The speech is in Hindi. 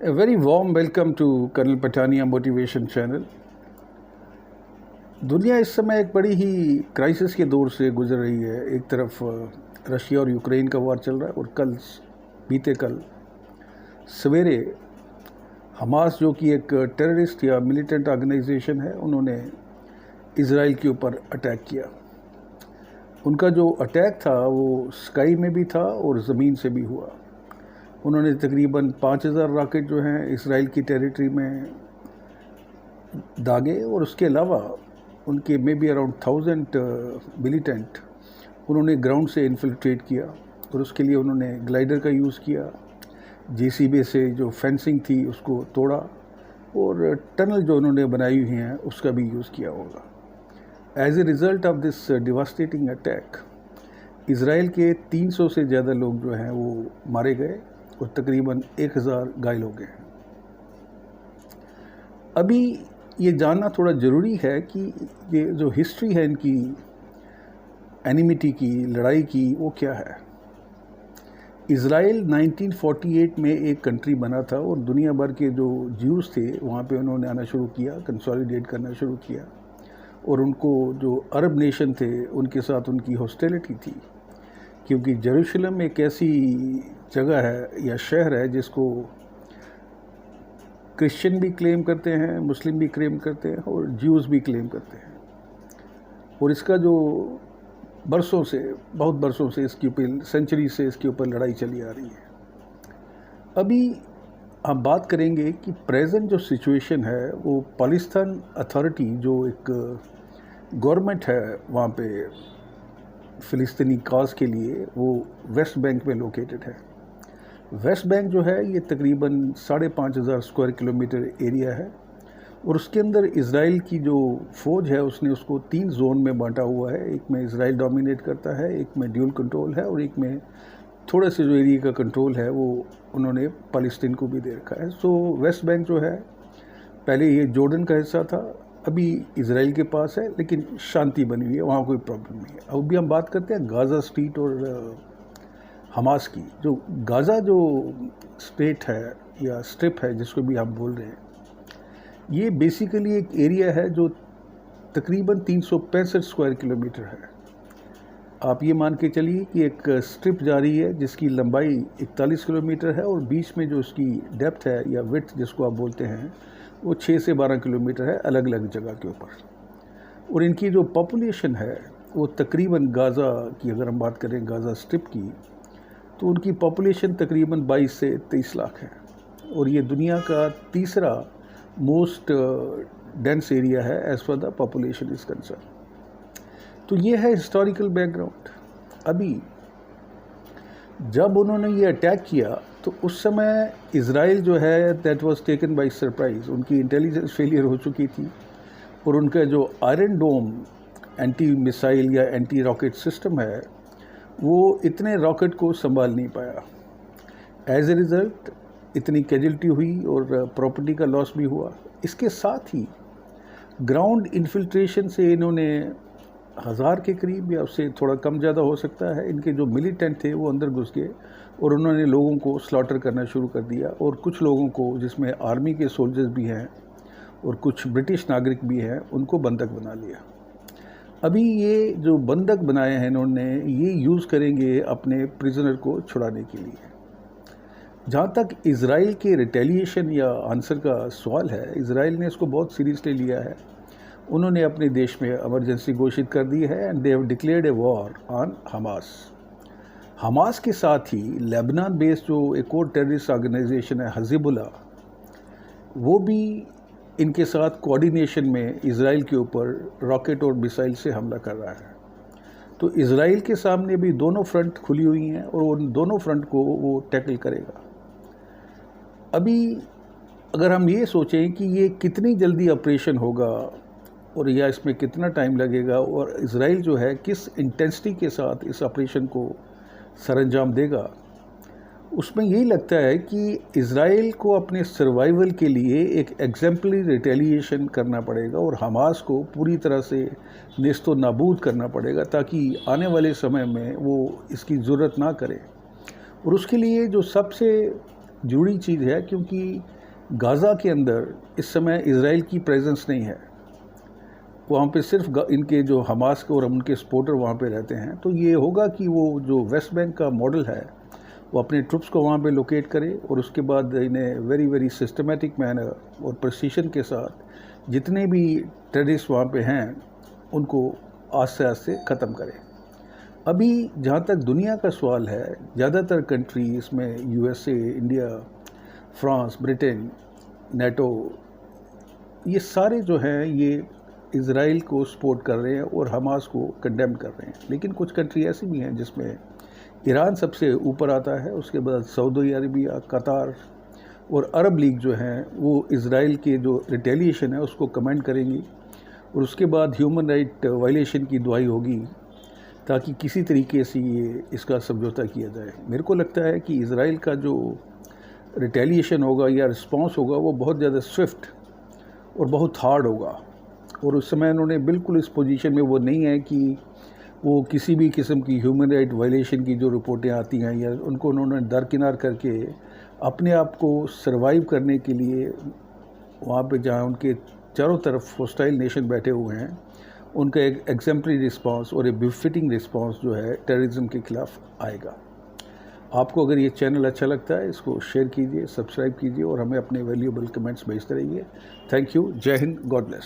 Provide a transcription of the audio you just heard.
A very warm welcome to Colonel Patania Motivation Channel. दुनिया इस समय एक बड़ी ही क्राइसिस के दौर से गुजर रही है। एक तरफ रशिया और यूक्रेन का वार चल रहा है और बीते कल सवेरे हमास जो कि एक टेररिस्ट या मिलिटेंट ऑर्गेनाइजेशन है, उन्होंने इज़राइल के ऊपर अटैक किया। उनका जो अटैक था वो स्काई में भी था और ज़मीन से भी हुआ। उन्होंने तकरीबन 5000 रॉकेट जो हैं इज़राइल की टेरिटरी में दागे और उसके अलावा उनके मे बी अराउंड 1000 मिलिटेंट उन्होंने ग्राउंड से इन्फिल्ट्रेट किया और उसके लिए उन्होंने ग्लाइडर का यूज़ किया, जेसीबी से जो फेंसिंग थी उसको तोड़ा और टनल जो उन्होंने बनाई हुई हैं उसका भी यूज़ किया होगा। As a result of this devastating attack Israel के 300 से ज़्यादा लोग जो हैं वो मारे गए और तकरीबन 1000 घायल हो गए। अभी ये जानना थोड़ा ज़रूरी है कि ये जो हिस्ट्री है इनकी एनिमिटी की, लड़ाई की, वो क्या है। इज़राइल 1948 में एक कंट्री बना था और दुनिया भर के जो ज्यूज़ थे वहाँ पे उन्होंने आना शुरू किया, कंसोलिडेट करना शुरू किया और उनको जो अरब नेशन थे उनके साथ उनकी हॉस्टिलिटी थी, क्योंकि जेरूशलम एक ऐसी जगह है या शहर है जिसको क्रिश्चियन भी क्लेम करते हैं, मुस्लिम भी क्लेम करते हैं और ज्यूज़ भी क्लेम करते हैं। और इसका जो बहुत बरसों से इसके ऊपर, सेंचुरी से इसके ऊपर लड़ाई चली आ रही है। अभी हम बात करेंगे कि प्रेजेंट जो सिचुएशन है वो पाकिस्तान अथॉरिटी जो एक गवर्नमेंट है वहाँ पे फ़िलिस्तीनी काज के लिए, वो वेस्ट बैंक में लोकेटेड है। वेस्ट बैंक जो है ये तकरीबन 5500 स्क्वायर किलोमीटर एरिया है और उसके अंदर इज़राइल की जो फ़ौज है उसने उसको 3 जोन में बांटा हुआ है। एक में इज़राइल डोमिनेट करता है, एक में ड्यूल कंट्रोल है और एक में थोड़े से जो एरिया का कंट्रोल है वो उन्होंने फ़लस्तीन को भी दे रखा है। सो वेस्ट बैंक जो है पहले ये जॉर्डन का हिस्सा था, अभी इज़राइल के पास है, लेकिन शांति बनी हुई है, वहाँ कोई प्रॉब्लम नहीं है। अब भी हम बात करते हैं गाज़ा स्ट्रीट और हमास की। जो गाज़ा जो स्टेट है या स्ट्रिप है जिसको भी आप बोल रहे हैं, ये बेसिकली एक एरिया है जो तकरीबन 365 स्क्वायर किलोमीटर है। आप ये मान के चलिए कि एक स्ट्रिप जा रही है जिसकी लंबाई 41 किलोमीटर है और बीच में जो उसकी डेप्थ है या विड्थ जिसको आप बोलते हैं वो 6 से 12 किलोमीटर है अलग अलग जगह के ऊपर। और इनकी जो पॉपुलेशन है वो तकरीबन गाज़ा की, अगर हम बात करें गाज़ा स्ट्रिप की, तो उनकी पॉपुलेशन तकरीबन 22 से 23 लाख है और ये दुनिया का तीसरा मोस्ट डेंस एरिया है as per the population is concern. तो ये है हिस्टोरिकल बैकग्राउंड। अभी जब उन्होंने ये अटैक किया तो उस समय इज़राइल जो है that was taken by surprise. उनकी इंटेलिजेंस फेलियर हो चुकी थी और उनका जो आयरन डोम एंटी मिसाइल या एंटी रॉकेट सिस्टम है वो इतने रॉकेट को संभाल नहीं पाया। एज ए रिज़ल्ट इतनी कैजुअल्टी हुई और प्रॉपर्टी का लॉस भी हुआ। इसके साथ ही ग्राउंड इन्फिल्ट्रेशन से इन्होंने 1000 के करीब या उससे थोड़ा कम ज़्यादा हो सकता है, इनके जो मिलिटेंट थे वो अंदर घुस गए और उन्होंने लोगों को स्लॉटर करना शुरू कर दिया और कुछ लोगों को, जिसमें आर्मी के सोल्जर्स भी हैं और कुछ ब्रिटिश नागरिक भी हैं, उनको बंधक बना लिया। अभी ये जो बंधक बनाए हैं इन्होंने, ये यूज़ करेंगे अपने प्रिजनर को छुड़ाने के लिए। जहाँ तक इज़राइल के रिटेलिएशन या आंसर का सवाल है, इज़राइल ने इसको बहुत सीरियसली लिया है। उन्होंने अपने देश में इमरजेंसी घोषित कर दी है and they have declared a war on Hamas. Hamas के साथ ही लेबनान बेस्ड जो एक और टेररिस्ट ऑर्गेनाइजेशन है हिजबुल्लाह, वो भी इनके साथ कोऑर्डिनेशन में इज़राइल के ऊपर रॉकेट और मिसाइल से हमला कर रहा है। तो इज़राइल के सामने भी दोनों फ्रंट खुली हुई हैं और उन दोनों फ्रंट को वो टैकल करेगा। अभी अगर हम ये सोचें कि ये कितनी जल्दी ऑपरेशन होगा और या इसमें कितना टाइम लगेगा और इज़राइल जो है किस इंटेंसिटी के साथ इस ऑपरेशन को सरअंजाम देगा, उसमें यही लगता है कि इज़राइल को अपने सर्वाइवल के लिए एक एग्जाम्पलरी रिटेलिएशन करना पड़ेगा और हमास को पूरी तरह से नेस्तो नाबूद करना पड़ेगा ताकि आने वाले समय में वो इसकी ज़रूरत ना करे। और उसके लिए जो सबसे ज़रूरी चीज़ है, क्योंकि गाज़ा के अंदर इस समय इज़राइल की प्रेजेंस नहीं है। वहाँ पे सिर्फ इनके जो हमास के और उनके सपोर्टर वहाँ पे रहते हैं। तो ये होगा कि वो जो वेस्ट बैंक का मॉडल है वो अपने ट्रुप्स को वहाँ पे लोकेट करे और उसके बाद इन्हें वेरी वेरी सिस्टमेटिक मैनर और प्रिसीशन के साथ जितने भी टेररिस्ट वहाँ पे हैं उनको आस्ते आस्ते ख़त्म करे। अभी जहाँ तक दुनिया का सवाल है, ज़्यादातर कंट्री इसमें USA, India, France, Britain, NATO, ये सारे जो हैं ये इज़राइल को सपोर्ट कर रहे हैं और हमास को कंडेम कर रहे हैं। लेकिन कुछ कंट्री ऐसी भी हैं जिसमें ईरान सबसे ऊपर आता है, उसके बाद सऊदी अरबिया, कतार और अरब लीग जो हैं वो इज़राइल के जो रिटेलिएशन है उसको कमेंट करेंगी और उसके बाद ह्यूमन राइट वायलेशन की दुआई होगी ताकि किसी तरीके से ये इसका समझौता किया जाए। मेरे को लगता है कि इज़राइल का जो रिटेलिएशन होगा या रिस्पॉन्स होगा वो बहुत ज़्यादा स्विफ्ट और बहुत हार्ड होगा। और उस समय उन्होंने बिल्कुल इस पोजीशन में वो नहीं है कि वो किसी भी किस्म की ह्यूमन राइट वायलेशन की जो रिपोर्टें आती हैं या उनको उन्होंने दरकिनार करके अपने आप को सरवाइव करने के लिए वहाँ पे जहाँ उनके चारों तरफ हॉस्टाइल नेशन बैठे हुए हैं उनका एक एग्जेम्पलरी रिस्पांस और एक बिफिटिंग रिस्पांस जो है टेररिज्म के खिलाफ आएगा। आपको अगर ये चैनल अच्छा लगता है इसको शेयर कीजिए, सब्सक्राइब कीजिए और हमें अपने वैल्यूएबल कमेंट्स भेजते रहिए। Thank you. जय हिंद। God bless.